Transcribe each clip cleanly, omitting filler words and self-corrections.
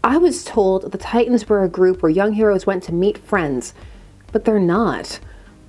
I was told the Titans were a group where young heroes went to meet friends, but they're not.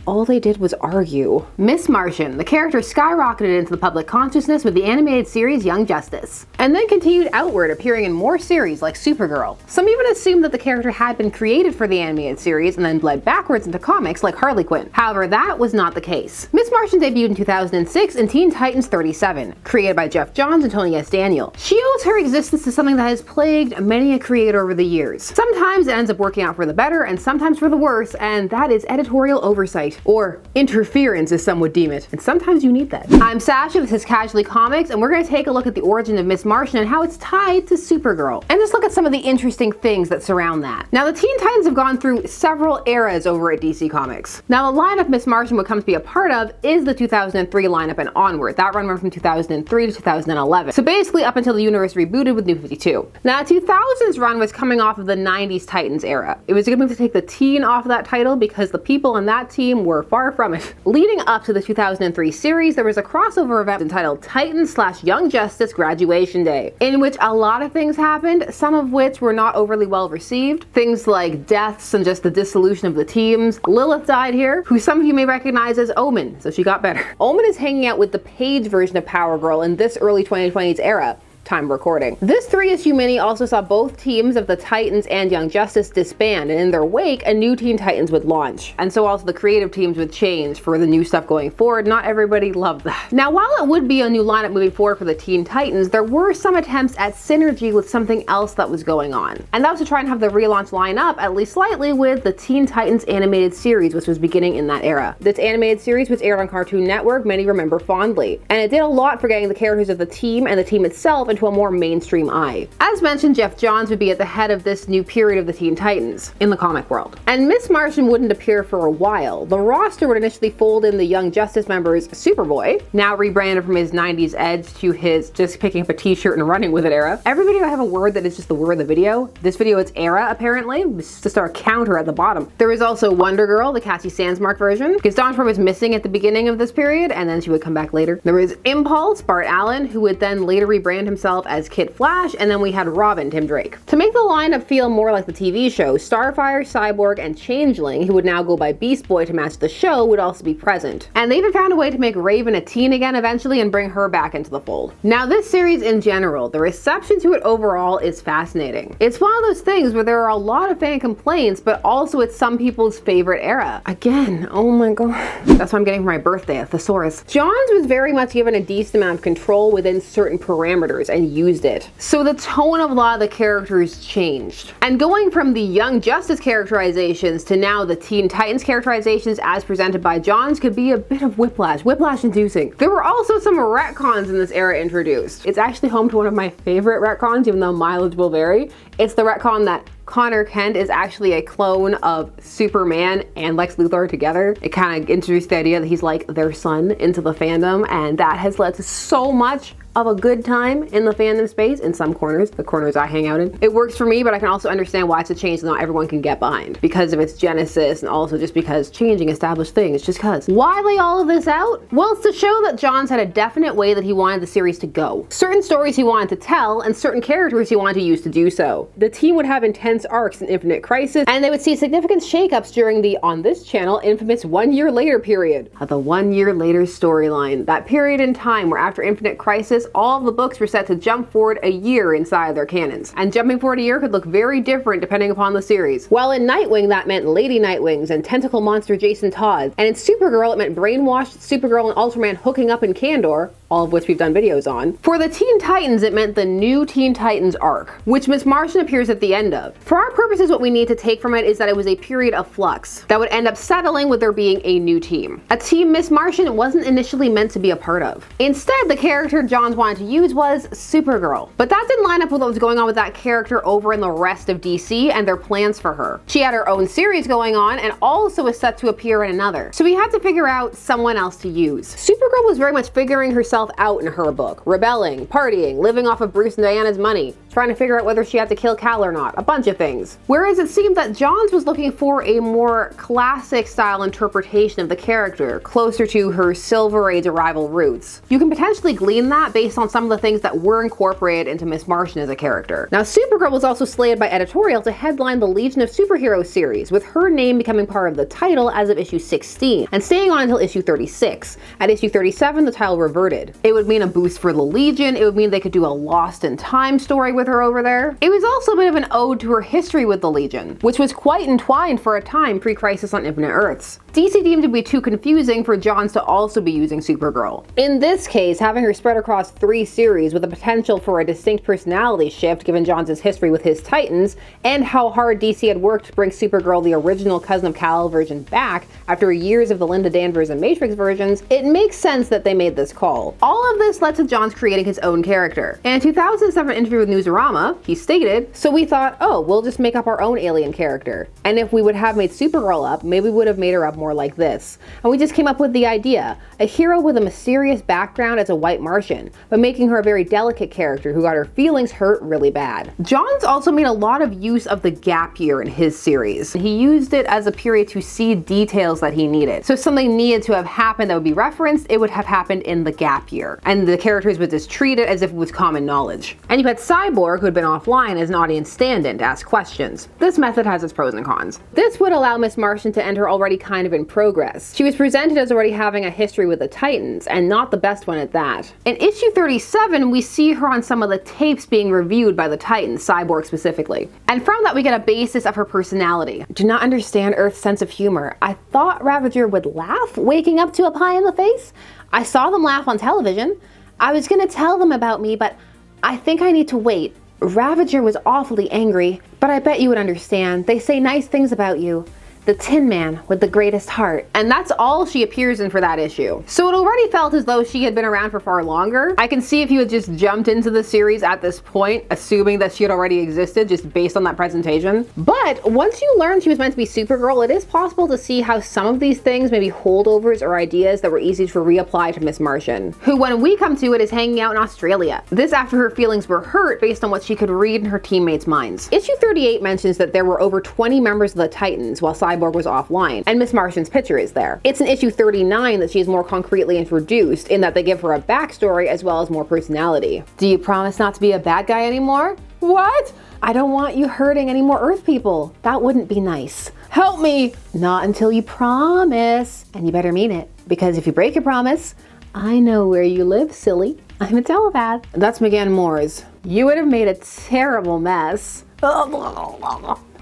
All they did was argue. Miss Martian, the character skyrocketed into the public consciousness with the animated series Young Justice, and then continued outward, appearing in more series like Supergirl. Some even assumed that the character had been created for the animated series and then bled backwards into comics like Harley Quinn. However, that was not the case. Miss Martian debuted in 2006 in Teen Titans 37, created by Jeff Johns and Tony S. Daniel. She owes her existence to something that has plagued many a creator over the years. Sometimes it ends up working out for the better and sometimes for the worse, and that is editorial oversight. Or interference, as some would deem it. And sometimes you need that. I'm Sasha, this is Casually Comics, and we're going to take a look at the origin of Miss Martian and how it's tied to Supergirl. And just look at some of the interesting things that surround that. Now, the Teen Titans have gone through several eras over at DC Comics. Now, the lineup Miss Martian would come to be a part of is the 2003 lineup and onward. That run went from 2003 to 2011. So basically up until the universe rebooted with New 52. Now, the 2000s run was coming off of the 90s Titans era. It was a good move to take the teen off of that title because the people on that team were far from it. Leading up to the 2003 series, there was a crossover event entitled Titans/Young Justice Graduation Day, in which a lot of things happened, some of which were not overly well received. Things like deaths and just the dissolution of the teams. Lilith died here, who some of you may recognize as Omen, so she got better. Omen is hanging out with the Page version of Power Girl in this early 2020s era. Time recording. This 3-issue mini also saw both teams of the Titans and Young Justice disband, and in their wake, a new Teen Titans would launch. And so also the creative teams would change for the new stuff going forward. Not everybody loved that. Now, while it would be a new lineup moving forward for the Teen Titans, there were some attempts at synergy with something else that was going on. And that was to try and have the relaunch line up, at least slightly, with the Teen Titans animated series, which was beginning in that era. This animated series was aired on Cartoon Network, many remember fondly. And it did a lot for getting the characters of the team and the team itself into a more mainstream eye. As mentioned, Jeff Johns would be at the head of this new period of the Teen Titans in the comic world. And Miss Martian wouldn't appear for a while. The roster would initially fold in the Young Justice members Superboy, now rebranded from his 90s edge to his just picking up a t-shirt and running with it era. Every video I have a word that is just the word of the video. This video it's era, apparently. It's just our counter at the bottom. There is also Wonder Girl, the Cassie Sandsmark version, because Dawn Ford was missing at the beginning of this period, and then she would come back later. There was Impulse, Bart Allen, who would then later rebrand himself as Kid Flash, and then we had Robin, Tim Drake. To make the lineup feel more like the TV show, Starfire, Cyborg, and Changeling, who would now go by Beast Boy to match the show, would also be present. And they even found a way to make Raven a teen again eventually and bring her back into the fold. Now, this series in general, the reception to it overall is fascinating. It's one of those things where there are a lot of fan complaints, but also it's some people's favorite era. Again, oh my god. That's what I'm getting for my birthday, a thesaurus. Johns was very much given a decent amount of control within certain parameters and used it. So the tone of a lot of the characters changed. And going from the Young Justice characterizations to now the Teen Titans characterizations as presented by Johns could be a bit of whiplash inducing. There were also some retcons in this era introduced. It's actually home to one of my favorite retcons, even though mileage will vary. It's the retcon that Connor Kent is actually a clone of Superman and Lex Luthor together. It kind of introduced the idea that he's like their son into the fandom, and that has led to so much of a good time in the fandom space in some corners, the corners I hang out in. It works for me, but I can also understand why it's a change that not everyone can get behind because of its genesis and also just because changing established things, just cause. Why lay all of this out? Well, it's to show that Johns had a definite way that he wanted the series to go. Certain stories he wanted to tell and certain characters he wanted to use to do so. The team would have intense arcs in Infinite Crisis, and they would see significant shakeups during the, on this channel, infamous 1 year later period. The 1 year later storyline. That period in time where after Infinite Crisis, all of the books were set to jump forward a year inside their canons. And jumping forward a year could look very different depending upon the series. While in Nightwing, that meant Lady Nightwings and Tentacle monster Jason Todd. And in Supergirl, it meant brainwashed Supergirl and Ultraman hooking up in Kandor, all of which we've done videos on. For the Teen Titans, it meant the new Teen Titans arc, which Miss Martian appears at the end of. For our purposes, what we need to take from it is that it was a period of flux that would end up settling with there being a new team. A team Miss Martian wasn't initially meant to be a part of. Instead, the character Johns wanted to use was Supergirl. But that didn't line up with what was going on with that character over in the rest of DC and their plans for her. She had her own series going on and also was set to appear in another. So we had to figure out someone else to use. Supergirl was very much figuring herself out in her book, rebelling, partying, living off of Bruce and Diana's money. trying to figure out whether she had to kill Cal or not, a bunch of things. Whereas it seemed that Johns was looking for a more classic style interpretation of the character, closer to her Silver Age arrival roots. You can potentially glean that based on some of the things that were incorporated into Miss Martian as a character. Now, Supergirl was also slated by editorial to headline the Legion of Superheroes series, with her name becoming part of the title as of issue 16, and staying on until issue 36. At issue 37, the title reverted. It would mean a boost for the Legion, it would mean they could do a Lost in Time story with her over there. It was also a bit of an ode to her history with the Legion, which was quite entwined for a time pre-Crisis on Infinite Earths. DC deemed it to be too confusing for Johns to also be using Supergirl. In this case, having her spread across 3 series with the potential for a distinct personality shift given Johns' history with his Titans, and how hard DC had worked to bring Supergirl, the original cousin of Kal version, back after years of the Linda Danvers and Matrix versions, it makes sense that they made this call. All of this led to Johns creating his own character. In a 2007 interview with Newsarama, he stated, "So we thought, oh, we'll just make up our own alien character. And if we would have made Supergirl up, maybe we would have made her up more like this. And we just came up with the idea. A hero with a mysterious background as a white Martian, but making her a very delicate character who got her feelings hurt really bad." Johns also made a lot of use of the gap year in his series. He used it as a period to see details that he needed. So if something needed to have happened that would be referenced, it would have happened in the gap year. And the characters would just treat it as if it was common knowledge. And you had Cyborg, who had been offline, as an audience stand-in to ask questions. This method has its pros and cons. This would allow Miss Martian to enter already kind of in progress. She was presented as already having a history with the Titans, and not the best one at that. In issue 37, we see her on some of the tapes being reviewed by the Titans, Cyborg specifically. And from that we get a basis of her personality. "Do not understand Earth's sense of humor. I thought Ravager would laugh waking up to a pie in the face. I saw them laugh on television. I was gonna tell them about me, but I think I need to wait. Ravager was awfully angry, but I bet you would understand. They say nice things about you. The Tin Man with the greatest heart." And that's all she appears in for that issue. So it already felt as though she had been around for far longer. I can see if you had just jumped into the series at this point, assuming that she had already existed just based on that presentation. But once you learn she was meant to be Supergirl, it is possible to see how some of these things may be holdovers or ideas that were easy to reapply to Miss Martian, who when we come to it is hanging out in Australia. This after her feelings were hurt based on what she could read in her teammates' minds. Issue 38 mentions that there were over 20 members of the Titans while Cyborg was offline, and Miss Martian's picture is there. It's in issue 39 that she is more concretely introduced, in that they give her a backstory as well as more personality. "Do you promise not to be a bad guy anymore?" "What?" "I don't want you hurting any more Earth people. That wouldn't be nice." "Help me!" "Not until you promise. And you better mean it, because if you break your promise, I know where you live, silly. I'm a telepath." That's Megan Moore's. "You would have made a terrible mess."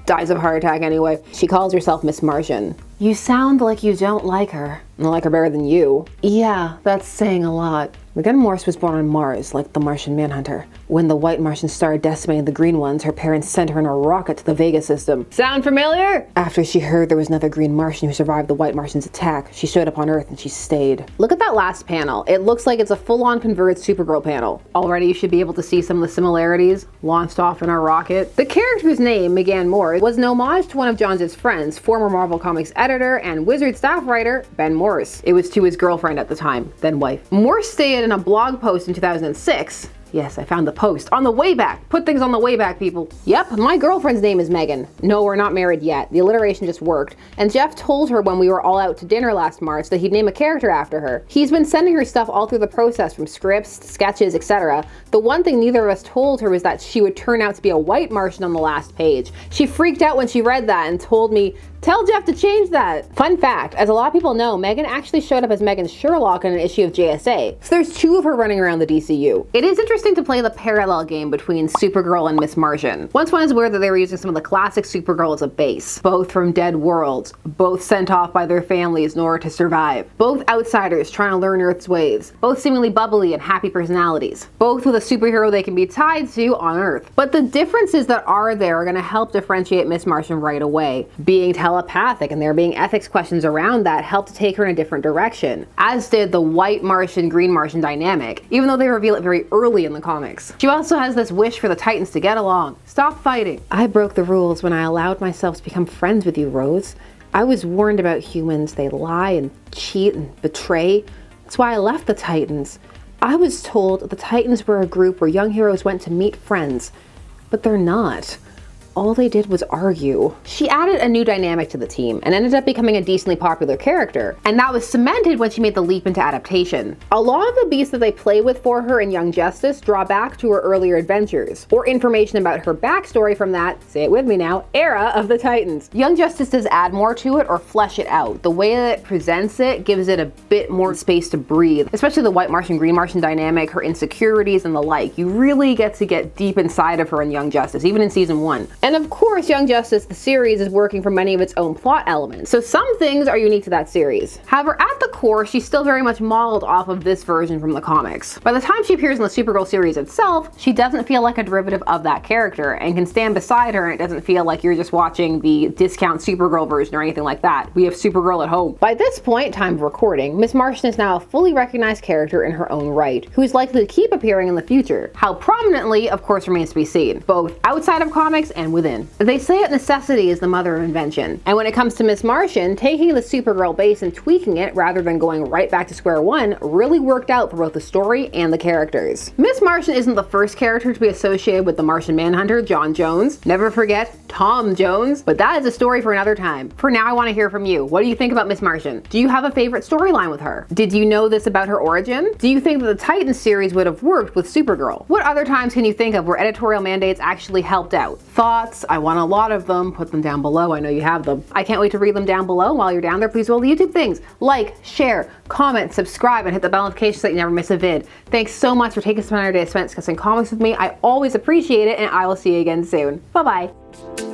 Dies of a heart attack anyway. She calls herself Miss Martian. "You sound like you don't like her." "I like her better than you." "Yeah, that's saying a lot." Megan Morse was born on Mars, like the Martian Manhunter. When the white Martians started decimating the green ones, her parents sent her in a rocket to the Vega system. Sound familiar? After she heard there was another green Martian who survived the white Martians' attack, she showed up on Earth and she stayed. Look at that last panel. It looks like it's a full-on converted Supergirl panel. Already you should be able to see some of the similarities, launched off in our rocket. The character's name, Megan Morse, was an homage to one of Johns' friends, former Marvel Comics editor and Wizard staff writer, Ben Morse. It was to his girlfriend at the time, then wife. Morse stated in a blog post in 2006, yes, I found the post. On the way back. Put things on the way back, people. Yep, my girlfriend's name is Megan. No, we're not married yet. The alliteration just worked. And Jeff told her when we were all out to dinner last March that he'd name a character after her. He's been sending her stuff all through the process, from scripts, sketches, etc. The one thing neither of us told her was that she would turn out to be a white Martian on the last page. She freaked out when she read that and told me, "Tell Jeff to change that." Fun fact, as a lot of people know, Megan actually showed up as Megan Sherlock in an issue of JSA. So there's two of her running around the DCU. It is interesting to play the parallel game between Supergirl and Miss Martian. Once one is aware that they were using some of the classic Supergirl as a base, both from dead worlds, both sent off by their families in order to survive, both outsiders trying to learn Earth's ways, both seemingly bubbly and happy personalities, both with a superhero they can be tied to on Earth. But the differences that are there are going to help differentiate Miss Martian right away. Being telepathic and there being ethics questions around that helped to take her in a different direction, as did the white Martian, green Martian dynamic, even though they reveal it very early in the comics. She also has this wish for the Titans to get along. Stop fighting. "I broke the rules when I allowed myself to become friends with you, Rose. I was warned about humans. They lie and cheat and betray. That's why I left the Titans. I was told the Titans were a group where young heroes went to meet friends. but they're not. All they did was argue. She added a new dynamic to the team and ended up becoming a decently popular character, and that was cemented when she made the leap into adaptation. A lot of the beasts that they play with for her in Young Justice draw back to her earlier adventures, or information about her backstory from that, say it with me now, era of the Titans. Young Justice does add more to it or flesh it out. The way that it presents it gives it a bit more space to breathe, especially the White Martian, Green Martian dynamic, her insecurities and the like. You really get to get deep inside of her in Young Justice, even in season 1. And of course, Young Justice, the series, is working from many of its own plot elements, so some things are unique to that series. However, at the core, she's still very much modeled off of this version from the comics. By the time she appears in the Supergirl series itself, she doesn't feel like a derivative of that character and can stand beside her, and it doesn't feel like you're just watching the discount Supergirl version or anything like that. We have Supergirl at home. By this point, time of recording, Miss Martian is now a fully recognized character in her own right, who is likely to keep appearing in the future. How prominently, of course, remains to be seen, both outside of comics and within. They say that necessity is the mother of invention, and when it comes to Miss Martian, taking the Supergirl base and tweaking it rather than going right back to square one really worked out for both the story and the characters. Miss Martian isn't the first character to be associated with the Martian Manhunter, John Jones. Never forget Tom Jones, but that is a story for another time. For now, I want to hear from you. What do you think about Miss Martian? Do you have a favorite storyline with her? Did you know this about her origin? Do you think that the Titans series would have worked with Supergirl? What other times can you think of where editorial mandates actually helped out? Thoughts? I want a lot of them. Put them down below. I know you have them. I can't wait to read them down below. While you're down there, please do all the YouTube things. Like, share, comment, subscribe, and hit the bell notification so that you never miss a vid. Thanks so much for taking some time out of your day spent discussing comics with me. I always appreciate it, and I will see you again soon. Bye-bye.